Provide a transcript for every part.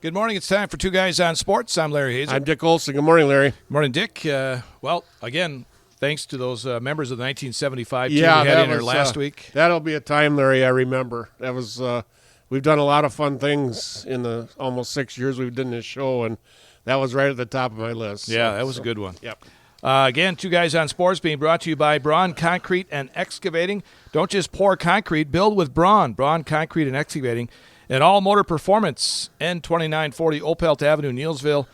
Good morning. It's time for Two Guys on Sports. I'm Larry Hazer. I'm Dick Olson. Good morning, Larry. Good morning, Dick. Well, again, thanks to those members of the 1975 team Yeah, we had that in there was, last week. That'll be a time, Larry, I remember. That was we've done a lot of fun things in the almost 6 years we've done this show, and that was right at the top of my list. Yeah, that was a good one. Yep. Again, Two Guys on Sports being brought to you by Braun Concrete and Excavating. Don't just pour concrete, build with Braun. Braun Concrete and Excavating. And All Motor Performance, N2940 Opelt Avenue, Neillsville.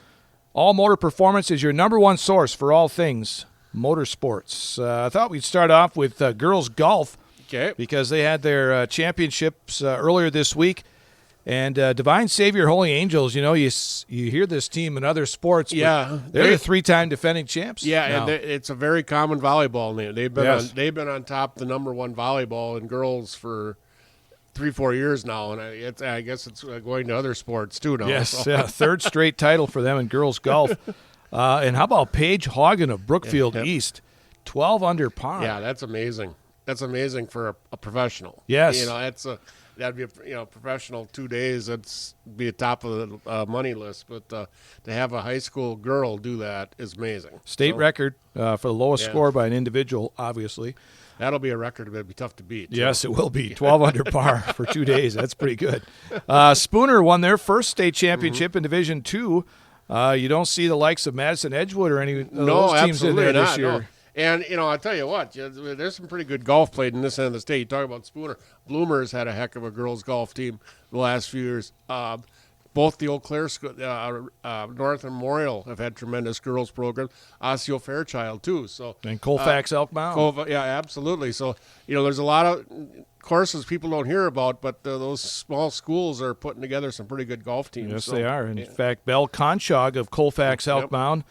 All Motor Performance is your number one source for all things motorsports. I thought we'd start off with girls golf. Okay. Because they had their championships earlier this week. And Divine Savior Holy Angels, you know, you hear this team in other sports. Yeah. They're the three-time defending champs. Yeah, now. and it's a very common volleyball name. They've been Yes. they've been on top, the number one volleyball in girls for 3-4 years now, and I guess it's going to other sports too now. Yes, so. yeah, third straight title for them in girls golf. And how about Paige Hagen of Brookfield East, 12 under par. Yeah, that's amazing. That's amazing for a professional. Yes. You know, that'd be a professional 2 days. That's be a top of the money list. But to have a high school girl do that is amazing. State record for the lowest Yeah. score by an individual, obviously. That'll be a record that'd be tough to beat. too. Yes, it will be. 12 under par for 2 days. That's pretty good. Spooner won their first state championship in Division II. You don't see the likes of Madison Edgewood or any of those teams in there absolutely this not, year. no. And, I'll tell you what, there's some pretty good golf played in this end of the state. You talk about Spooner. Bloomers had a heck of a girls' golf team the last few years. Both the Eau Claire North and Memorial have had tremendous girls' programs. Osseo Fairchild, too. So And Colfax Elkmount. yeah, absolutely. So, there's a lot of courses people don't hear about, but those small schools are putting together some pretty good golf teams. Yes, So, they are. In yeah. fact, Belle Conchog of Colfax Yep. Elkmount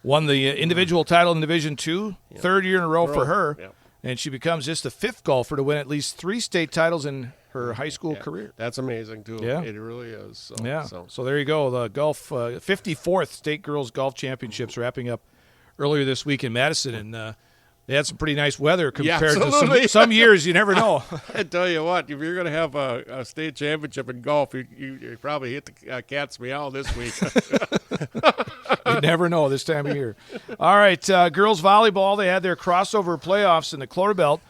won the individual title in Division II, third year in a row for her. Yep. And she becomes just the fifth golfer to win at least 3 state titles in her high school career. That's amazing, too. Yeah. It really is. So, Yeah. So. So there you go. The golf 54th State Girls Golf Championships wrapping up earlier this week in Madison, and they had some pretty nice weather compared to absolutely. some years. You never know. I tell you what, if you're going to have a state championship in golf, you probably hit the cat's meow this week. You never know this time of year. All right, girls volleyball. They had their crossover playoffs in the Clover Belt,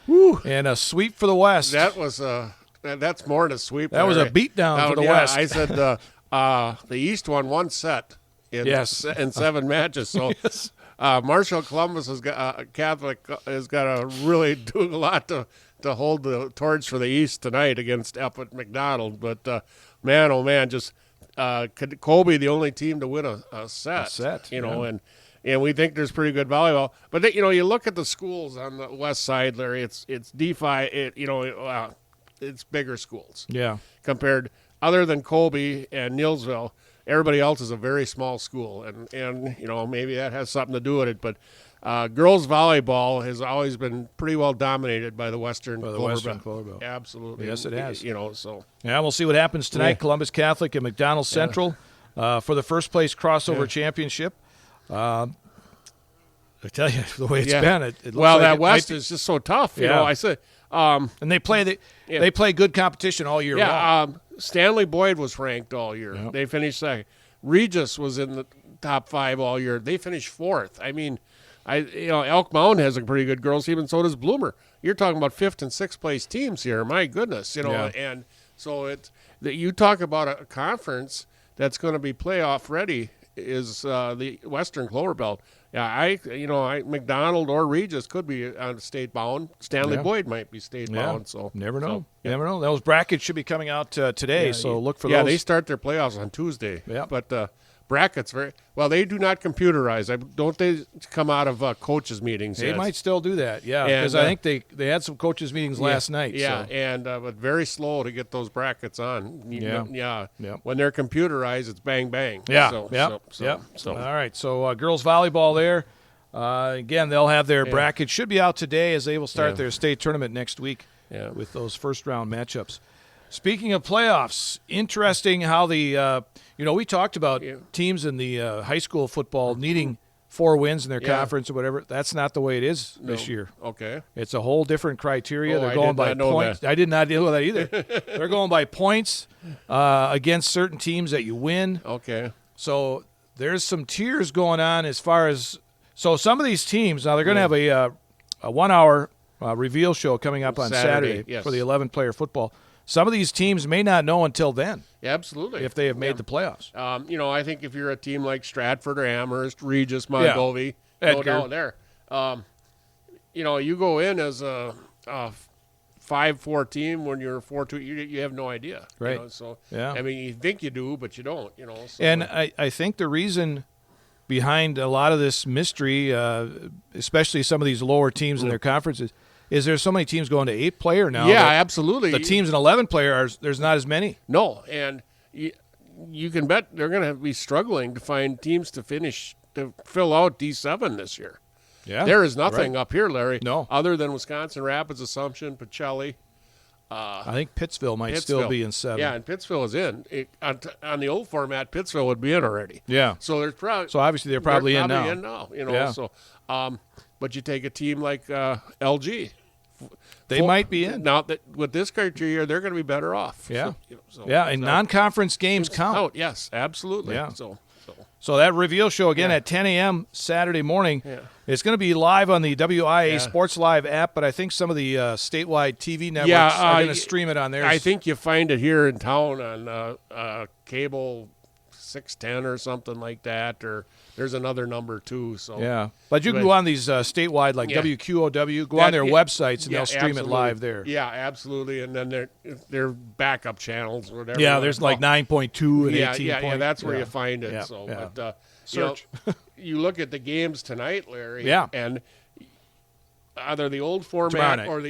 and a sweep for the West. That was that's more than a sweep. That was a Larry. beatdown for the yeah, West. I said the East won one set in Yes. in 7 matches. So Yes. Marshall Columbus has got Catholic has got to really do a lot to hold the torch for the East tonight against Epplett McDonald. But man, oh man, just Colby the only team to win a set. A set, yeah. And we think there's pretty good volleyball. But you look at the schools on the west side, Larry. It's DeFi. It's bigger schools. Yeah. Compared, other than Colby and Neillsville, everybody else is a very small school, and maybe that has something to do with it. But girls volleyball has always been pretty well dominated by the Western Clover Belt. Absolutely. Yes, it has. So Yeah, we'll see what happens tonight. Yeah. Columbus Catholic and McDonald Central for the first place crossover championship. I tell you, the way it's been, it looks like that it West might be- is just so tough. Yeah. I said, and they play good competition all year long. Stanley Boyd was ranked all year. Yep. They finished second. Regis was in the top 5 all year. They finished 4th. I mean, Elk Mound has a pretty good girls team, and so does Bloomer. You're talking about 5th and 6th place teams here. My goodness, Yeah. And so you talk about a conference that's going to be playoff ready is the Western Clover Belt. Yeah, McDonald or Regis could be on state bound. Stanley Yeah. Boyd might be state bound. So Never know. So, Never know. Those brackets should be coming out today, so look for those. Yeah, they start their playoffs on Tuesday. Yeah. But brackets they do not computerize. Don't they come out of coaches meetings? They yet? might still do that, because And, I think they had some coaches meetings last night. Yeah, so. and but very slow to get those brackets on. Yeah. When they're computerized, it's bang bang. Yeah, So All right, so girls volleyball there. Again, they'll have their bracket. Should be out today as they will start their state tournament next week with those first-round matchups. Speaking of playoffs, interesting how the we talked about teams in the high school football needing 4 wins in their Yeah. conference or whatever. That's not the way it is this year. Okay. It's a whole different criteria. Oh, They're I going did by not know points. that. I did not deal with that either. They're going by points against certain teams that you win. Okay. So there's some tiers going on as far as – so some of these teams, now they're going to have a 1-hour reveal show coming up on Saturday yes. for the 11-player football. Some of these teams may not know until then Yeah, absolutely. if they have made the playoffs. I think if you're a team like Stratford or Amherst, Regis, Montgomery, no Edgar. doubt there. You go in as a 5-4 team when you're 4-2. You have no idea. Right. So Yeah. I mean, you think you do, but you don't. So, And I think the reason behind a lot of this mystery, especially some of these lower teams in their conferences, is there's so many teams going to 8-player now. yeah, that absolutely. The teams in 11-player, there's not as many. No, and you can bet they're going to be struggling to find teams to fill out D7 this year. Yeah, There is nothing right. up here, Larry, No. other than Wisconsin Rapids, Assumption, Pacelli. I think Pittsville might still be in 7. Yeah, and Pittsville is in. On the old format, Pittsville would be in already. Yeah. So there's probably So obviously they're probably in now. Yeah. So, but you take a team like LG. They might be in. Now that with this criteria, they're going to be better off. Yeah. So, Yeah, and non-conference games count. out. Yes, absolutely. Yeah. So So that reveal show again Yeah. at 10 a.m. Saturday morning. Yeah. It's going to be live on the WIA Yeah. Sports Live app, but I think some of the statewide TV networks Yeah, are going to stream it on theirs. I think you find it here in town on cable 610 or something like that, or there's another number too. So Yeah, but you can But- go on these statewide like Yeah. WQOW, go on their websites and yeah, they'll stream absolutely. it live there. Yeah, absolutely. And then their backup channels, or whatever. Yeah, you there's wanna like call 9.2 and yeah, 18. yeah, that's where yeah. you find it. Yeah, So, yeah. but Search. you look at the games tonight, Larry. Yeah. and either the old Tomorrow format night. or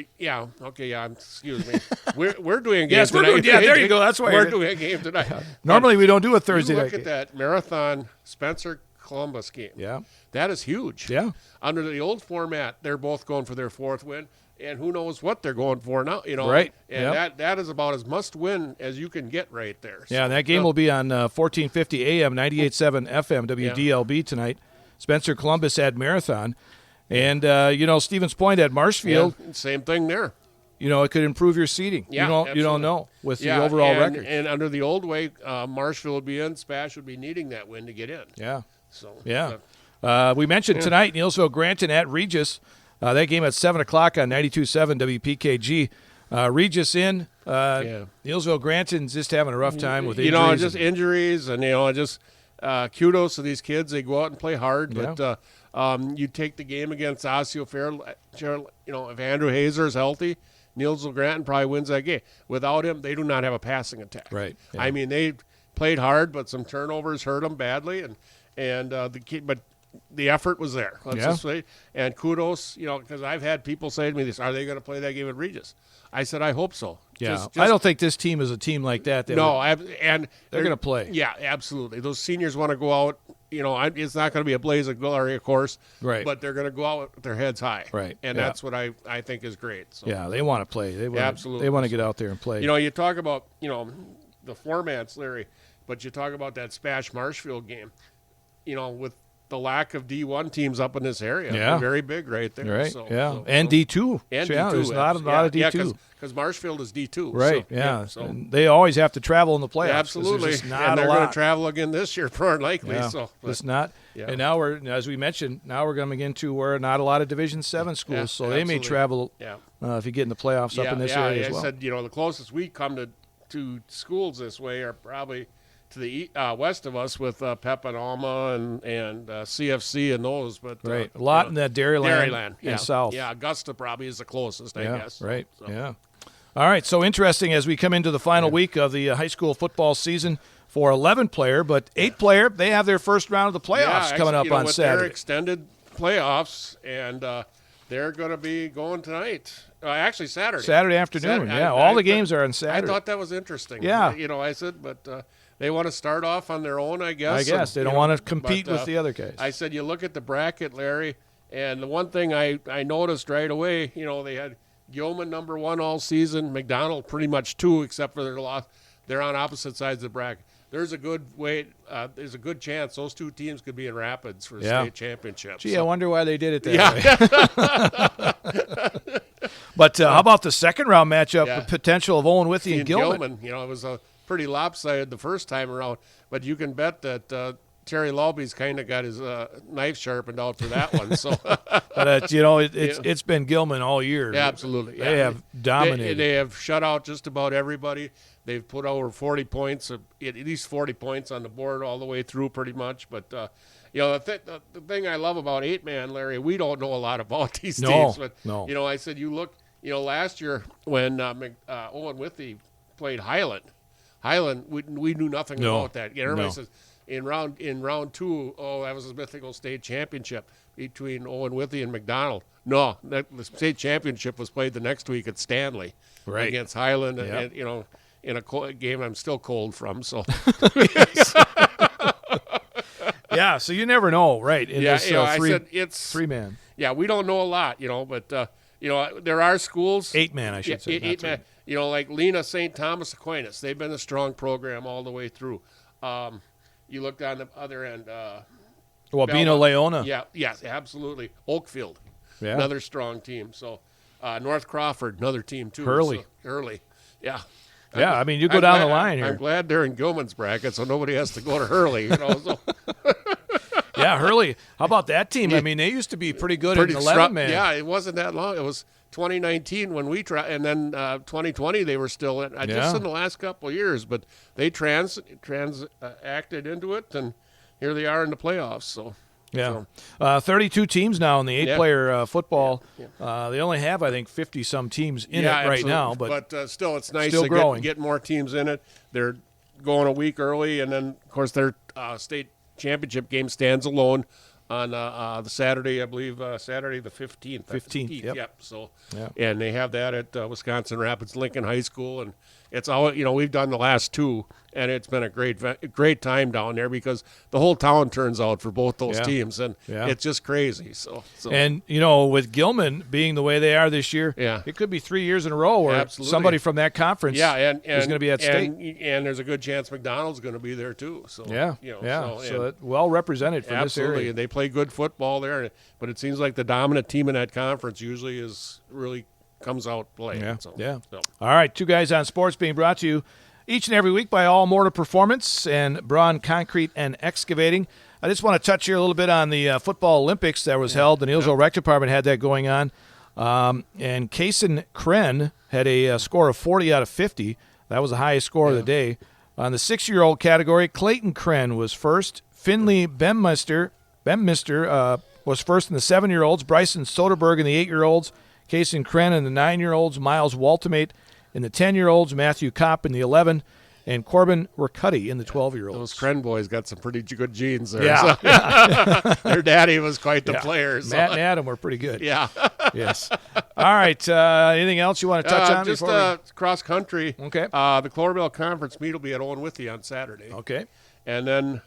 excuse me. We're doing a game Yes, we're tonight. doing- yeah, there you go, that's why we're you're- doing a game tonight. Normally we don't do a You Thursday look night at game. that Marathon Spencer Columbus game. Yeah, That is huge. yeah, Under the old format, they're both going for their 4th win, and who knows what they're going for now, Right, And yep. that is about as must win as you can get right there. yeah. So, And that game will be on 1450 AM, 98.7 FM, WDLB tonight. Spencer Columbus at Marathon. And, Stevens Point at Marshfield, same thing there. it could improve your seating. Yeah, you don't absolutely. know with the overall and, record. And under the old way, Marshfield would be in, Spash would be needing that win to get in. Yeah. So Yeah. We mentioned tonight Neilsville Granton at Regis. That game at 7 o'clock on 92.7 WPKG. Regis in. Neilsville Granton's just having a rough time with injuries. just injuries, and just kudos to these kids. They go out and play hard, but you take the game against Osseo Fair. If Andrew Hazer is healthy, Neilsville Granton probably wins that game. Without him, they do not have a passing attack. Right, yeah. I mean, they played hard, but some turnovers hurt them badly, and but the effort was there. Let's just say, and kudos, because I've had people say to me, "This, are they going to play that game at Regis?" I said, "I hope so." Yeah. I don't think this team is a team like that. No, they're going to play. Yeah, absolutely. Those seniors want to go out. It's not going to be a blaze of glory, of course. Right. But they're going to go out with their heads high. Right, And yeah. that's what I think is great. So, Yeah, they want to play. Absolutely. They want to get out there and play. you talk about, the formats, Larry, but you talk about that Spash Marshfield game, with the lack of D1 teams up in this area. Yeah. They're very big right there. right. So, yeah. so- And D2. And So, yeah, D2. there's not a lot of D2. because Marshfield is D2. Right. So, yeah. So, And they always have to travel in the playoffs. 'cause absolutely. There's just not And they're a going lot. to travel again this year, more than likely. Yeah, So, but- it's not. Yeah. And now as we mentioned, we're coming into where not a lot of Division 7 schools, Yeah, so they may absolutely. travel Yeah. if you get in the playoffs up in this area as well. I said, the closest we come to schools this way are probably to the west of us with Pep and Alma and CFC and those. But Right. A lot in that Dairyland yeah. and south. Yeah, Augusta probably is the closest, I Yeah, guess. right. So, Yeah. All right. So interesting as we come into the final week of the high school football season for 11-player, but 8-player, they have their first round of the playoffs coming up on with their Saturday. extended playoffs, and they're going to be going tonight. Actually, Saturday. Saturday afternoon. Saturday. Yeah. All the games are on Saturday. I thought that was interesting. Yeah. I said, but they want to start off on their own, I guess. I guess. They don't want to compete but, with the other guys. I said, you look at the bracket, Larry, and the one thing I noticed right away, they had Gilman number 1 all season, McDonald pretty much 2, except for their loss. They're on opposite sides of the bracket. there's a good way. There's a good chance those two teams could be in Rapids for a Yeah. state championship. Gee, I wonder why they did it that yeah. way. But how about the second round matchup, Yeah. the potential of Owen Withey and In Gilman? Gilman, it was a pretty lopsided the first time around, but you can bet that Terry Lawby's kind of got his knife sharpened out for that one. So But it's been Gilman all year. absolutely, They have dominated. They have shut out just about everybody. They've put over 40 points, at least 40 points on the board all the way through, pretty much. But the thing I love about 8-man, Larry, we don't know a lot about these teams. But no. I said you look. Last year when Owen Withey played Highland, we knew nothing No. about that. Everybody No. says in round 2, that was a Mythical State Championship between Owen Withey and McDonald. No, the state championship was played the next week at Stanley Right. against Highland, Yep. and in a game I'm still cold from. So Yeah, so you never know, right? In this I said it's 3-man. Yeah, we don't know a lot, but there are schools. 8-man, I should say. not 8-man. Like Lena St. Thomas Aquinas, they've been a strong program all the way through. You looked on the other end. Wabeno Leona. Yeah, yes, absolutely. Oakfield, Yeah. another strong team. So North Crawford, another team too. Hurley. So, Hurley, yeah. Yeah, I mean, you go down the line I'm here. glad they're in Gilman's bracket, so nobody has to go to Hurley. So Yeah, Hurley. How about that team? I mean, they used to be pretty good in 11-man. Yeah, it wasn't that long. It was 2019 when we tried, and then 2020 they were still in. Just Yeah. in the last couple of years, but they acted into it, and here they are in the playoffs. So Yeah. 32 teams now in the 8-player football. Yeah. They only have, I think, 50-some teams in it right absolutely. now. But still, it's nice still to growing. get more teams in it. They're going a week early, and then, of course, their state championship game stands alone on the Saturday, I believe, Saturday the 15th. 15th, yep. So, Yep. and they have that at Wisconsin Rapids Lincoln High School, and it's all we've done the last two, and it's been a great time down there because the whole town turns out for both those Yeah. teams, and Yeah. it's just crazy. So And, with Gilman being the way they are this year, Yeah. it could be 3 years in a row where Absolutely. somebody from that conference and is going to be at state. and there's a good chance McDonald's going to be there too. So Yeah, so, so it, well represented for this absolutely, area. and they play good football there. But it seems like the dominant team in that conference usually really comes out playing. Yeah, So, yeah. so. All right, Two Guys on Sports being brought to you each and every week by All Mortar Performance and Braun Concrete and Excavating. I just want to touch here a little bit on the Football Olympics that was held. The Neillsville Rec Department had that going on. And Kaysen Kren had a score of 40 out of 50. That was the highest score of the day. On the 6-year-old category, Clayton Kren was first. Finley Bemmister was first in the 7-year-olds. Bryson Soderberg in the 8-year-olds. Kaysen Kren in the 9-year-olds. Miles Waltimate in the 10-year-olds. Matthew Kopp in the 11. And Corbin Riccutti in the 12-year-olds. Those Kren boys got some pretty good genes there. Yeah. So. Their daddy was quite the Yeah. player. So. Matt and Adam were pretty good. Yeah. Yes. All right. Anything else you want to touch on? Just before cross country. Okay. The Clarabelle Conference meet will be at Owen Withey on Saturday. Okay. And then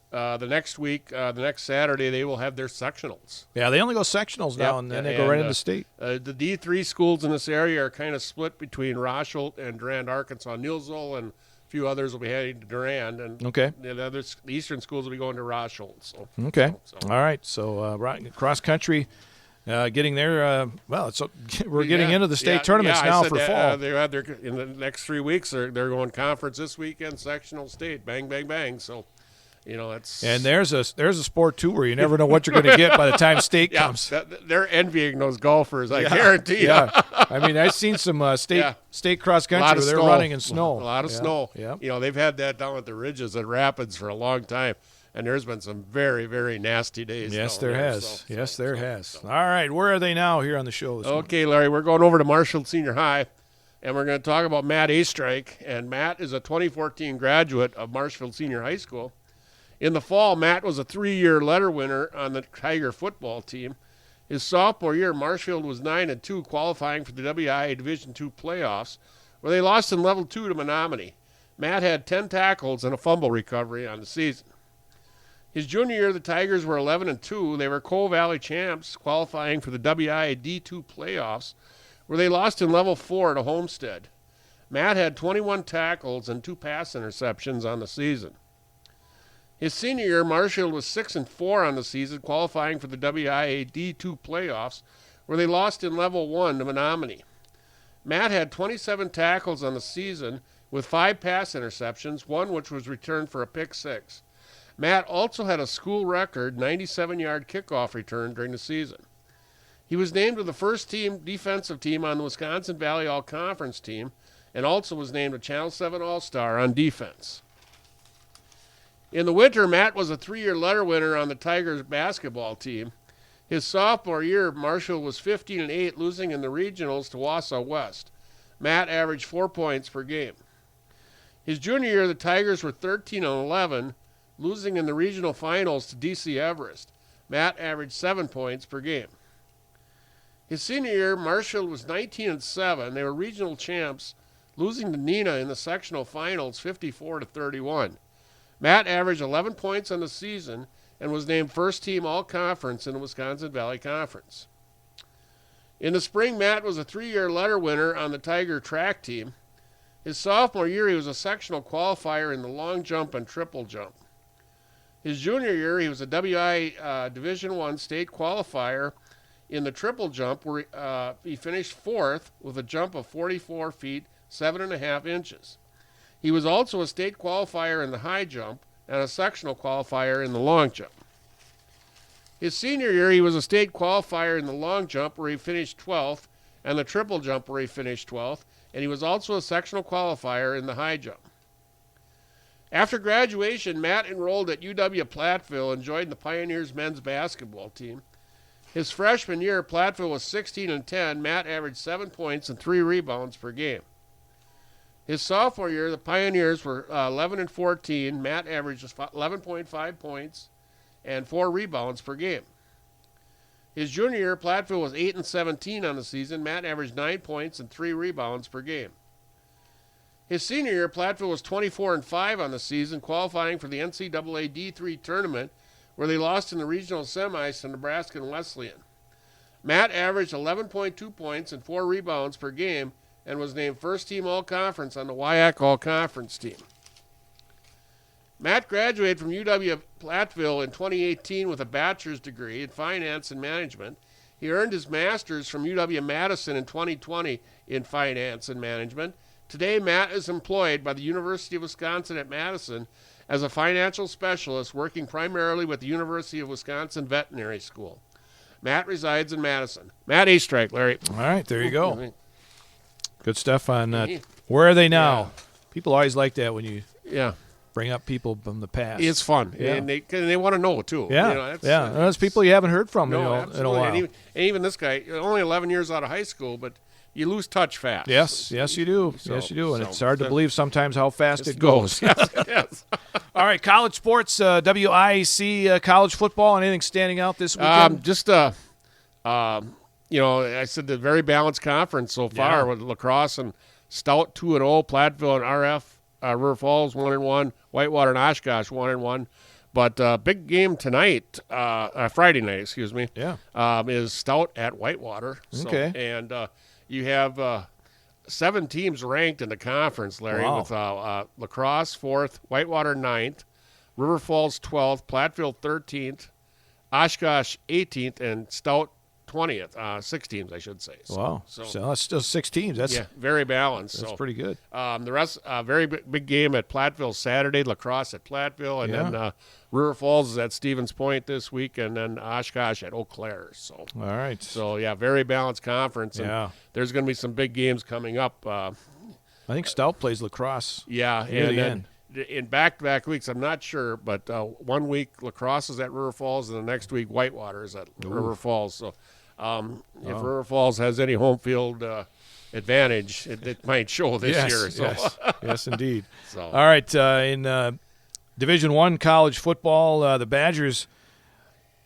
the next week, the next Saturday, they will have their sectionals. Yeah, they only go sectionals now, Yep, and then they go right into state. The D3 schools in this area are kind of split between Rosholt and Durand, Arkansas. Neillsville and a few others will be heading to Durand, and Okay. the eastern schools will be going to Rosholt. So, Okay. So- All right. So cross country, getting there. We're getting into the state tournaments I now said for that, fall. they had in the next 3 weeks. They're going conference this weekend, sectional state, bang, bang, bang. So, it's And there's a sport too where you never know what you're going to get by the time state yeah, comes. they're envying those golfers. I guarantee you. Yeah. I mean, I've seen some state cross A country lot where of they're snow. running in snow. A lot of Yeah. snow. Yeah. They've had that down at the ridges at Rapids for a long time, and there's been some very, very nasty days. Yes, down there there. has. So- There has. All right, where are they now here on the show? This morning? Okay, Larry, we're going over to Marshall Senior High, and we're going to talk about Matt Astrike. And Matt is a 2014 graduate of Marshfield Senior High School. In the fall, Matt was a 3-year letter winner on the Tiger football team. His sophomore year, Marshfield was 9-2, qualifying for the WIA Division II playoffs, where they lost in Level 2 to Menominee. Matt had 10 tackles and a fumble recovery on the season. His junior year, the Tigers were 11-2. They were Coal Valley champs, qualifying for the WIA D2 playoffs, where they lost in Level 4 to Homestead. Matt had 21 tackles and 2 pass interceptions on the season. His senior year, Marshall was 6-4 on the season, qualifying for the WIA D2 playoffs, where they lost in Level 1 to Menominee. Matt had 27 tackles on the season with 5 pass interceptions, one which was returned for a pick 6. Matt also had a school record 97-yard kickoff return during the season. He was named to the first team defensive team on the Wisconsin Valley All-Conference team and also was named a Channel 7 All-Star on defense. In the winter, Matt was a 3-year letter winner on the Tigers basketball team. His sophomore year, Marshall was 15-8, losing in the regionals to Wausau West. Matt averaged 4 points per game. His junior year, the Tigers were 13-11, losing in the regional finals to DC Everest. Matt averaged 7 points per game. His senior year, Marshall was 19-7. They were regional champs, losing to Neenah in the sectional finals 54-31. Matt averaged 11 points on the season and was named first team all-conference in the Wisconsin Valley Conference. In the spring, Matt was a 3-year letter winner on the Tiger track team. His sophomore year, he was a sectional qualifier in the long jump and triple jump. His junior year, he was a WI Division I state qualifier in the triple jump, where he finished 4th with a jump of 44 feet, 7.5 inches. He was also a state qualifier in the high jump and a sectional qualifier in the long jump. His senior year, he was a state qualifier in the long jump, where he finished 12th, and the triple jump, where he finished 12th, and he was also a sectional qualifier in the high jump. After graduation, Matt enrolled at UW Platteville and joined the Pioneers men's basketball team. His freshman year, Platteville was 16-10. Matt averaged 7 points and 3 rebounds per game. His sophomore year, the Pioneers were 11-14. Matt averaged 11.5 points and 4 rebounds per game. His junior year, Platteville was 8-17 on the season. Matt averaged 9 points and 3 rebounds per game. His senior year, Platteville was 24-5 on the season, qualifying for the NCAA D3 tournament, where they lost in the regional semis to Nebraska and Wesleyan. Matt averaged 11.2 points and 4 rebounds per game and was named first team all-conference on the WIAC all-conference team. Matt graduated from UW Platteville in 2018 with a bachelor's degree in finance and management. He earned his master's from UW-Madison in 2020 in finance and management. Today, Matt is employed by the University of Wisconsin at Madison as a financial specialist, working primarily with the University of Wisconsin Veterinary School. Matt resides in Madison. Matt A. Strike, Larry. All right, there you go. Good stuff on where are they now? Yeah. People always like that when you bring up people from the past. It's fun, and they want to know too. Yeah, those people you haven't heard from in a while. And even this guy, only 11 years out of high school, but you lose touch fast. Yes, you do. And it's hard to believe sometimes how fast it goes. Yes. All right, college sports, WIAC college football. Anything standing out this weekend? I said the very balanced conference so far with La Crosse and Stout 2-0, Platteville and RF, River Falls 1-1, Whitewater and Oshkosh 1-1. But big game tonight, Friday night, excuse me. Is Stout at Whitewater. Okay. And you have 7 teams ranked in the conference, Larry, with La Crosse 4th, Whitewater 9th, River Falls 12th, Platteville 13th, Oshkosh 18th, and Stout 20th, 6 teams, I should say. So that's still 6 teams. That's very balanced. That's pretty good. The rest, very big game at Platteville Saturday, La Crosse at Platteville, and then River Falls is at Stevens Point this week, and then Oshkosh at Eau Claire. So, all right. So, very balanced conference. And there's going to be some big games coming up. I think Stout plays La Crosse. In back-to-back weeks, I'm not sure, but 1 week La Crosse is at River Falls, and the next week Whitewater is at River Falls. So, if River Falls has any home field advantage, it might show this year. So. Yes, indeed. All right, in Division I college football, the Badgers,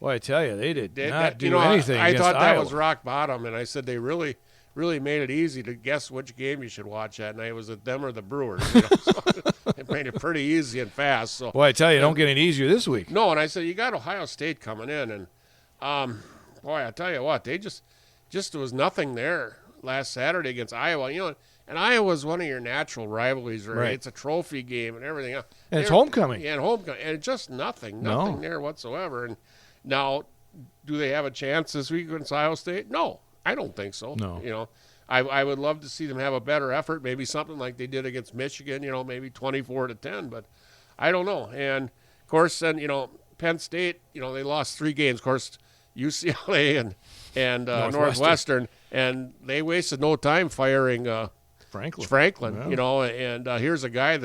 I tell you, they did not do anything I against thought that Iowa. was rock bottom, and I said they really made it easy to guess which game you should watch at, and it was at them or the Brewers. So it made it pretty easy and fast. So, I tell you, don't get any easier this week. No, and I said, you got Ohio State coming in, and I tell you what, they just there was nothing there last Saturday against Iowa. And Iowa's one of your natural rivalries, right? Right. It's a trophy game and everything else. And it's homecoming. Yeah, and homecoming. And it's just nothing there whatsoever. And now, do they have a chance this week against Iowa State? No, I don't think so. No. You know, I would love to see them have a better effort, maybe something like they did against Michigan, you know, maybe 24-10, but I don't know. And, of course, then, you know, Penn State, you know, they lost 3 games. Of course, UCLA and Northwestern, and they wasted no time firing Franklin, Yeah. you know, and here's a guy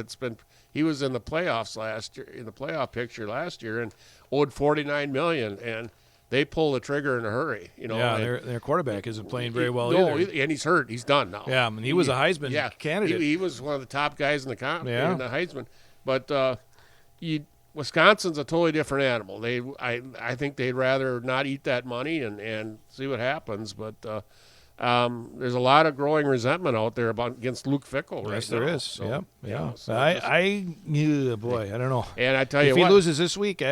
he was in the playoffs last year, in the playoff picture last year, and owed $49 million, and they pull the trigger in a hurry, you know. Yeah, and their quarterback isn't playing very well no, either. and he's hurt. He's done now. Yeah, I mean, he was a Heisman candidate. He was one of the top guys in the Heisman, but Wisconsin's a totally different animal. I think they'd rather not eat that money and see what happens, but. There's a lot of growing resentment out there against Luke Fickell right now. Yes, there is. So, yeah. so I don't know. and I tell you if what, he loses this week,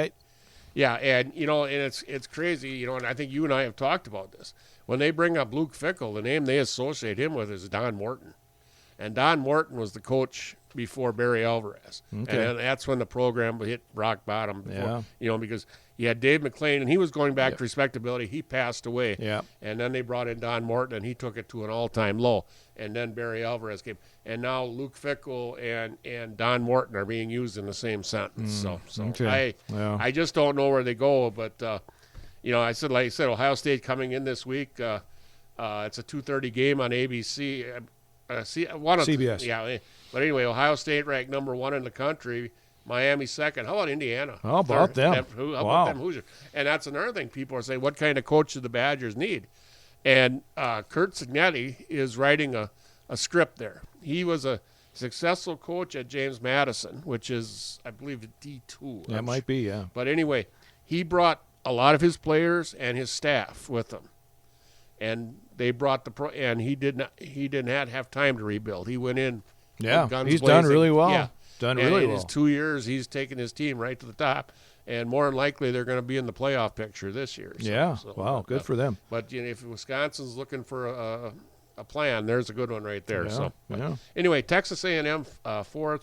yeah, and you know, and it's crazy, you know, and I think you and I have talked about this. When they bring up Luke Fickell, the name they associate him with is Don Morton, and Don Morton was the coach before Barry Alvarez, Okay. and that's when the program hit rock bottom. Before, Yeah. you know, because you had Dave McClain, and he was going back to respectability. He passed away. Yeah. And then they brought in Don Morton, and he took it to an all-time low. And then Barry Alvarez came. And now Luke Fickell and Don Morton are being used in the same sentence. So okay. I just don't know where they go. But, you know, like I said, Ohio State coming in this week. It's a 2:30 game on ABC. CBS. Yeah. But anyway, Ohio State ranked number 1 in the country. Miami second. How about Indiana? How about them? How Wow. about them Hoosiers? And that's another thing. People are saying, what kind of coach do the Badgers need? And Kurt Signetti is writing a script there. He was a successful coach at James Madison, which is, I believe, D2. that might be, yeah. But anyway, he brought a lot of his players and his staff with him. And they brought and he did not have time to rebuild. He went in. Yeah, guns he's blazing. done really well. Yeah. Done And really in well. his 2 years, he's taken his team right to the top, and more than likely they're going to be in the playoff picture this year. Wow, good for them. But you know, if Wisconsin's looking for a plan, there's a good one right there. Yeah. Anyway, Texas A&M 4th,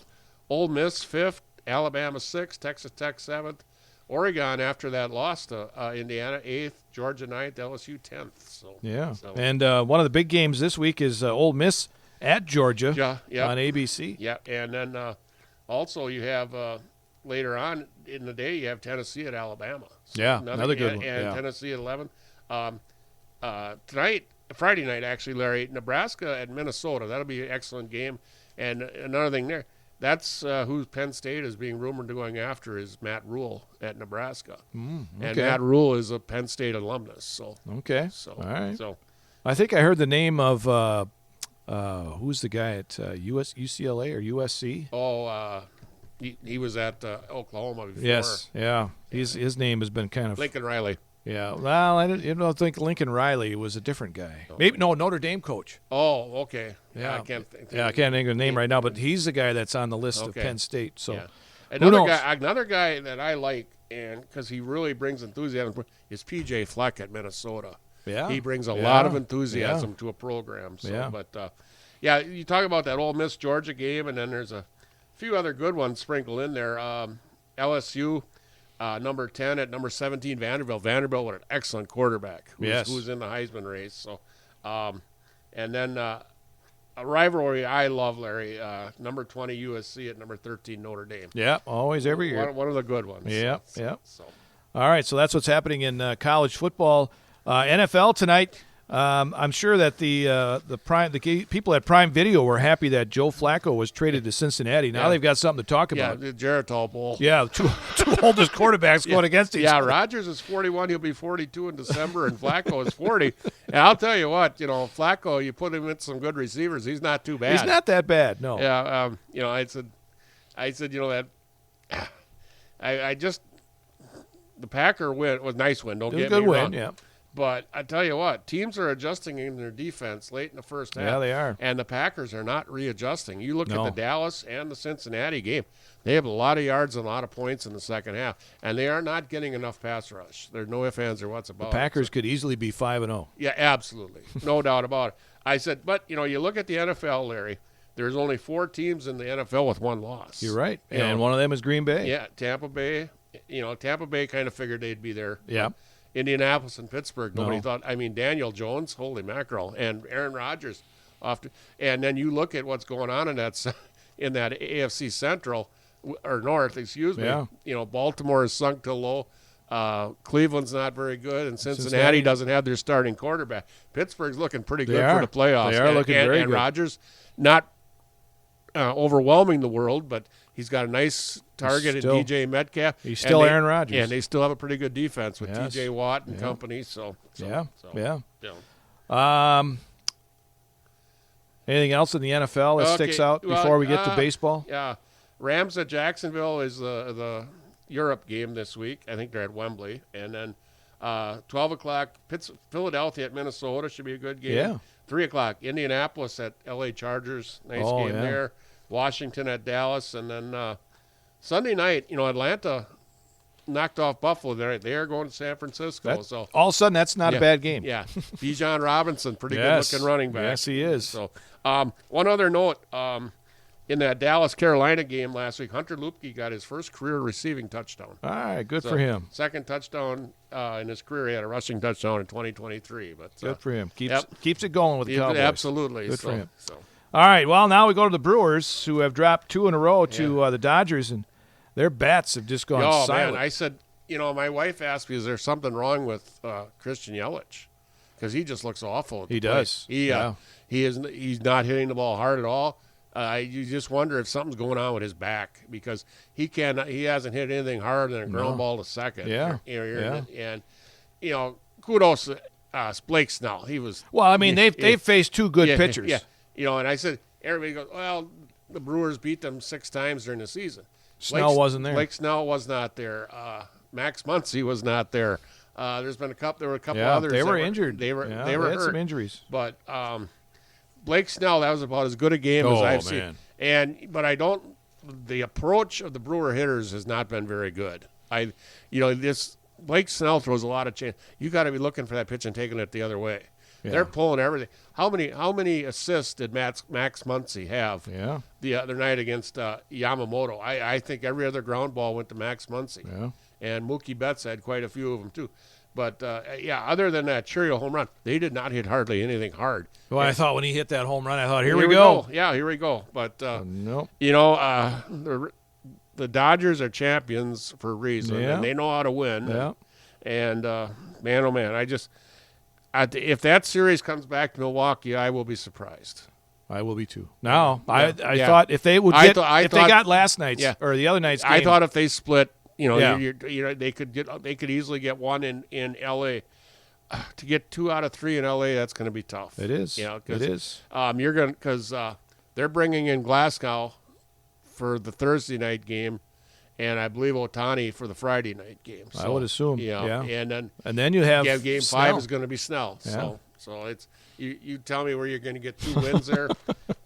Ole Miss 5th, Alabama 6th, Texas Tech 7th, Oregon after that loss to Indiana 8th, Georgia 9th, LSU 10th. And one of the big games this week is Ole Miss at Georgia on ABC. Yeah, and then also you have later on in the day you have Tennessee at Alabama. So another good one. And Tennessee at 11. Tonight, Friday night actually, Larry, Nebraska at Minnesota. That'll be an excellent game. And another thing there, that's who Penn State is being rumored to going after is Matt Rule at Nebraska. And Matt Rule is a Penn State alumnus. So all right. So I think I heard the name of who's the guy at UCLA or USC? Oh, he was at Oklahoma before. Yes, yeah. His name has been kind of Lincoln Riley. Yeah, well, I don't think Lincoln Riley was a different guy. Maybe Notre Dame coach. Oh, okay. Yeah, I can't think. I can't think of the name right now, but he's the guy that's on the list of Okay. Penn State. So Yeah. who knows? Another guy that I like, and because he really brings enthusiasm, is PJ Fleck at Minnesota. Yeah, He brings a lot of enthusiasm to a program. So, Yeah. But you talk about that Ole Miss Georgia game, and then there's a few other good ones sprinkled in there. LSU. Number 10 at number 17, Vanderbilt. Vanderbilt with an excellent quarterback who's in the Heisman race. So, and then a rivalry I love, Larry, number 20 USC at number 13 Notre Dame. Yeah, always every year. One of the good ones. Yeah. So. All right, so that's what's happening in college football. NFL tonight. I'm sure that the people at Prime Video were happy that Joe Flacco was traded to Cincinnati. Now they've got something to talk Yeah, about. the Geritol Bowl. Yeah, two oldest quarterbacks going against each Yeah, other. Rodgers is 41. He'll be 42 in December, and Flacco is 40. And I'll tell you what, Flacco, you put him in some good receivers, he's not too bad. He's not that bad, no. Yeah, I said, that I just the Packer win was a nice win. Don't It was get a me good wrong. win, yeah. But I tell you what, teams are adjusting in their defense late in the first half. Yeah, they are. And the Packers are not readjusting. You look No. at the Dallas and the Cincinnati game. They have a lot of yards and a lot of points in the second half, and they are not getting enough pass rush. There's no ifs, ands, or what's about it. Packers could easily be 5-0. Yeah, absolutely. No doubt about it. I said, but, you look at the NFL, Larry, there's only 4 teams in the NFL with 1 loss. You're right. You know, And one of them is Green Bay. Yeah, Tampa Bay. Tampa Bay kind of figured they'd be there. Yeah. Indianapolis and Pittsburgh, nobody No. thought. I mean, Daniel Jones, holy mackerel, and Aaron Rodgers. And then you look at what's going on in that AFC Central, or North, excuse me. Yeah. Baltimore is sunk to low. Cleveland's not very good, and Cincinnati doesn't have their starting quarterback. Pittsburgh's looking pretty good for the playoffs. They are looking very and good. Rodgers, not overwhelming the world, but he's got a nice target in DJ Metcalf. He's still Aaron Rodgers. And they still have a pretty good defense with Yes. TJ Watt and company. Yeah. Yeah. Anything else in the NFL that sticks out before we get to baseball? Yeah. Rams at Jacksonville is the Europe game this week. I think they're at Wembley. And then 12 o'clock, Philadelphia at Minnesota should be a good game. Yeah. 3 o'clock, Indianapolis at L.A. Chargers. Nice game there. Washington at Dallas. And then Sunday night, Atlanta knocked off Buffalo. They are going to San Francisco. So all of a sudden, that's not a bad game. Yeah. Bijan Robinson, pretty good-looking running back. Yes, he is. So one other note, in that Dallas-Carolina game last week, Hunter Luepke got his first career receiving touchdown. All right, good for him. Second touchdown in his career. He had a rushing touchdown in 2023. But good for him. Keeps it going with the Cowboys. Absolutely. Good for him. All right, well, now we go to the Brewers, who have dropped 2 in a row to the Dodgers, and their bats have just gone silent. Man, I said, my wife asked me, is there something wrong with Christian Yelich? Because he just looks awful. He does. He's not hitting the ball hard at all. You just wonder if something's going on with his back, because he hasn't hit anything harder than a ground ball to second. Yeah. And kudos to Blake Snell. He was they've faced 2 good pitchers. Yeah. And I said, everybody goes, well, the Brewers beat them 6 times during the season. Snell wasn't there. Blake Snell was not there. Max Muncy was not there. There were a couple others. They were injured. They were they hurt. had some injuries. But Blake Snell, that was about as good a game as I've seen. But the approach of the Brewer hitters has not been very good. This Blake Snell throws a lot of chance. You got to be looking for that pitch and taking it the other way. Yeah. They're pulling everything. How many assists did Max Muncy have the other night against Yamamoto? I think every other ground ball went to Max Muncy. Yeah. And Mookie Betts had quite a few of them too. But, other than that Cheerio home run, they did not hit hardly anything hard. Well, I thought when he hit that home run, I thought, here we go. Yeah, here we go. But, nope. The Dodgers are champions for a reason, and they know how to win. Yeah. And, man, oh, man, if that series comes back to Milwaukee, I will be surprised. I will be too. Now, I thought if they would get they got last night's or the other night's game. I thought if they split, they could easily get one in L.A. To get 2 out of 3 in L.A., that's going to be tough. It is. It is. Because they're bringing in Glasgow for the Thursday night game, and I believe Ohtani for the Friday night game. So, I would assume. And then you have game Snell. 5 is going to be Snell. Yeah. So it's you tell me where you're going to get 2 wins there,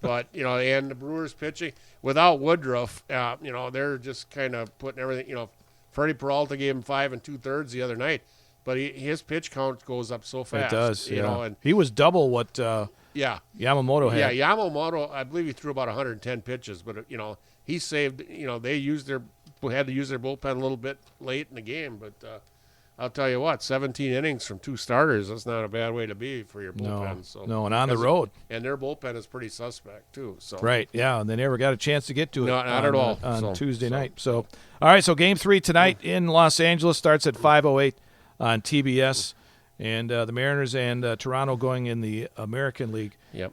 but and the Brewers pitching without Woodruff, they're just kind of putting everything. Freddie Peralta gave him 5 2/3 the other night, but his pitch count goes up so fast. It does. And he was double what Yamamoto had. Yeah, Yamamoto, I believe he threw about 110 pitches, but he saved. They had to use their bullpen a little bit late in the game, but I'll tell you what, 17 innings from 2 starters, that's not a bad way to be for your bullpen. No, and on the road. And their bullpen is pretty suspect, too. So. Right, yeah, and they never got a chance to get to it not at all. On Tuesday night. So, all right, so Game 3 tonight in Los Angeles starts at 5:08 on TBS, and the Mariners and Toronto going in the American League. Yep.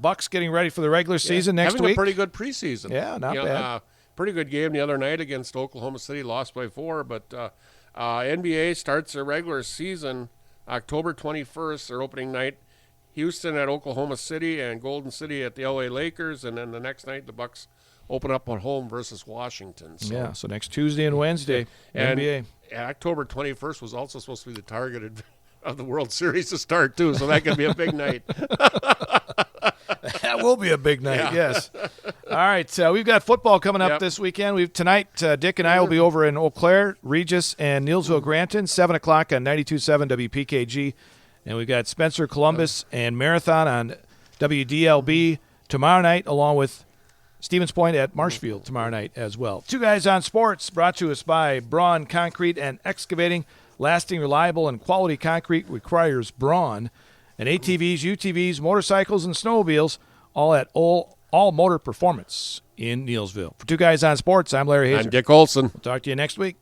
Bucks getting ready for the regular season next having week. A pretty good preseason. Yeah, not bad. Pretty good game the other night against Oklahoma City, lost by 4, but NBA starts their regular season October 21st, their opening night. Houston at Oklahoma City and Golden City at the LA Lakers, and then the next night the Bucks open up at home versus Washington. So next Tuesday and Wednesday, NBA. And October 21st was also supposed to be the target of the World Series to start, too, so that could be a big night. That will be a big night, yes. All right, we've got football coming up this weekend. Tonight, Dick and I will be over in Eau Claire, Regis, and Neillsville Granton, 7 o'clock on 92.7 WPKG. And we've got Spencer Columbus and Marathon on WDLB tomorrow night, along with Stevens Point at Marshfield tomorrow night as well. Two Guys on Sports, brought to us by Braun Concrete and Excavating. Lasting, reliable, and quality concrete requires Braun. And ATVs, UTVs, motorcycles, and snowmobiles, all at All Motor Performance in Neillsville. For Two Guys on Sports, I'm Larry Hazer. I'm Dick Olson. We'll talk to you next week.